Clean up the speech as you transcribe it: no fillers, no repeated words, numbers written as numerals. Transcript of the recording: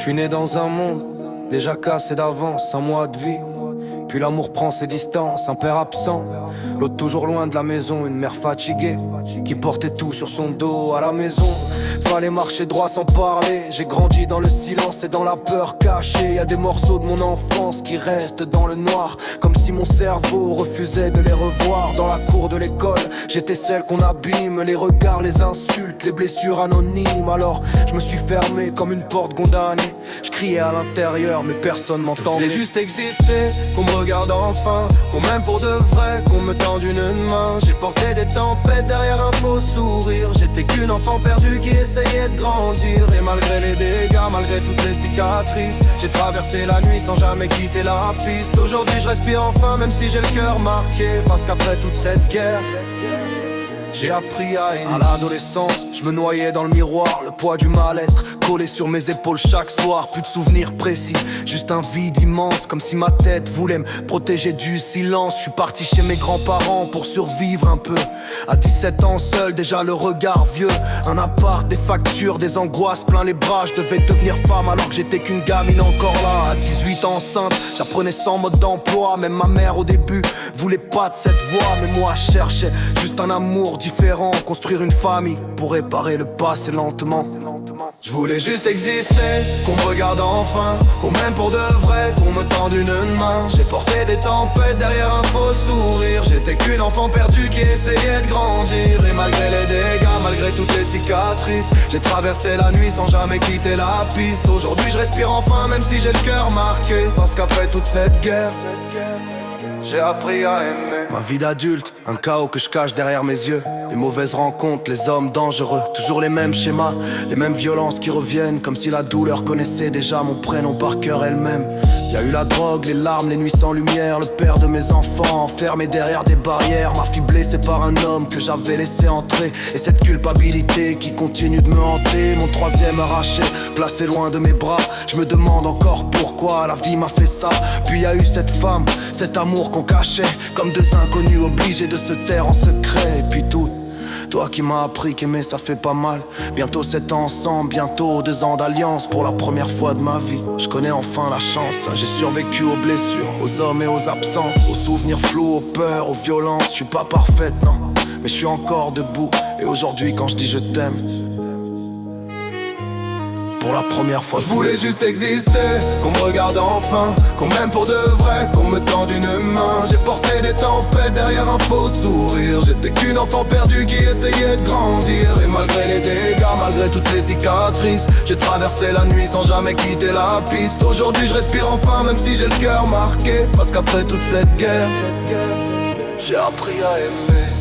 suis né dans un monde déjà cassé d'avance, un mois de vie. Puis l'amour prend ses distances, un père absent, l'autre toujours loin de la maison, une mère fatiguée qui portait tout sur son dos à la maison. Fallait marcher droit sans parler. J'ai grandi dans le silence et dans la peur cachée. Y a des morceaux de mon enfance qui restent dans le noir, comme si mon cerveau refusait de les revoir. Dans la cour de l'école, j'étais celle qu'on abîme. Les regards, les insultes, les blessures anonymes. Alors je me suis fermé comme une porte condamnée. Je criais à l'intérieur mais personne m'entendait. J'ai juste existé, qu'on me regarde enfin, qu'on m'aime pour de vrai, qu'on me tende une main. J'ai porté des tempêtes derrière un faux sourire. J'étais qu'une enfant perdue qui essayait de grandir. Et malgré les dégâts, malgré toutes les cicatrices, j'ai traversé la nuit sans jamais quitter la piste. Aujourd'hui je respire enfin même si j'ai le cœur marqué, parce qu'après toute cette guerre, j'ai appris à aimer. À l'adolescence, je me noyais dans le miroir, le poids du mal-être collé sur mes épaules chaque soir. Plus de souvenirs précis, juste un vide immense, comme si ma tête voulait me protéger du silence. Je suis parti chez mes grands-parents pour survivre un peu. À 17 ans seul, déjà le regard vieux. Un appart, des factures, des angoisses plein les bras. Je devais devenir femme alors que j'étais qu'une gamine encore là. À 18 ans enceinte, j'apprenais sans mode d'emploi. Même ma mère au début voulait pas de cette voie, mais moi je cherchais juste un amour différent, construire une famille pour réparer le passé lentement. Je voulais juste exister, qu'on me regarde enfin, qu'on m'aime pour de vrai, qu'on me tende une main. J'ai porté des tempêtes derrière un faux sourire. J'étais qu'une enfant perdue qui essayait de grandir. Et malgré les dégâts, malgré toutes les cicatrices, j'ai traversé la nuit sans jamais quitter la piste. Aujourd'hui je respire enfin même si j'ai le cœur marqué, parce qu'après toute cette guerre, j'ai appris à aimer. Ma vie d'adulte, un chaos que je cache derrière mes yeux. Les mauvaises rencontres, les hommes dangereux. Toujours les mêmes schémas, les mêmes violences qui reviennent, comme si la douleur connaissait déjà mon prénom par cœur elle-même. Y a eu la drogue, les larmes, les nuits sans lumière. Le père de mes enfants enfermé derrière des barrières. Ma fille blessée par un homme que j'avais laissé entrer. Et cette culpabilité qui continue de me hanter. Mon troisième arraché, placé loin de mes bras. Je me demande encore pourquoi la vie m'a fait ça. Puis y a eu cette femme, cet amour qu'on cachait, comme deux inconnus obligés de se taire en secret. Et puis tout, toi qui m'as appris qu'aimer ça fait pas mal. Bientôt 7 ans ensemble, bientôt 2 ans d'alliance. Pour la première fois de ma vie, je connais enfin la chance. J'ai survécu aux blessures, aux hommes et aux absences, aux souvenirs flous, aux peurs, aux violences. Je suis pas parfaite, non, mais je suis encore debout. Et aujourd'hui quand je dis je t'aime, pour la première fois je voulais juste exister, qu'on me regarde enfin, qu'on m'aime pour de vrai, qu'on me tende une main. J'ai porté des tempêtes derrière un faux sourire. J'étais qu'une enfant perdue qui essayait de grandir. Et malgré les dégâts, malgré toutes les cicatrices, j'ai traversé la nuit sans jamais quitter la piste. Aujourd'hui je respire enfin même si j'ai le cœur marqué, parce qu'après toute cette guerre, j'ai appris à aimer.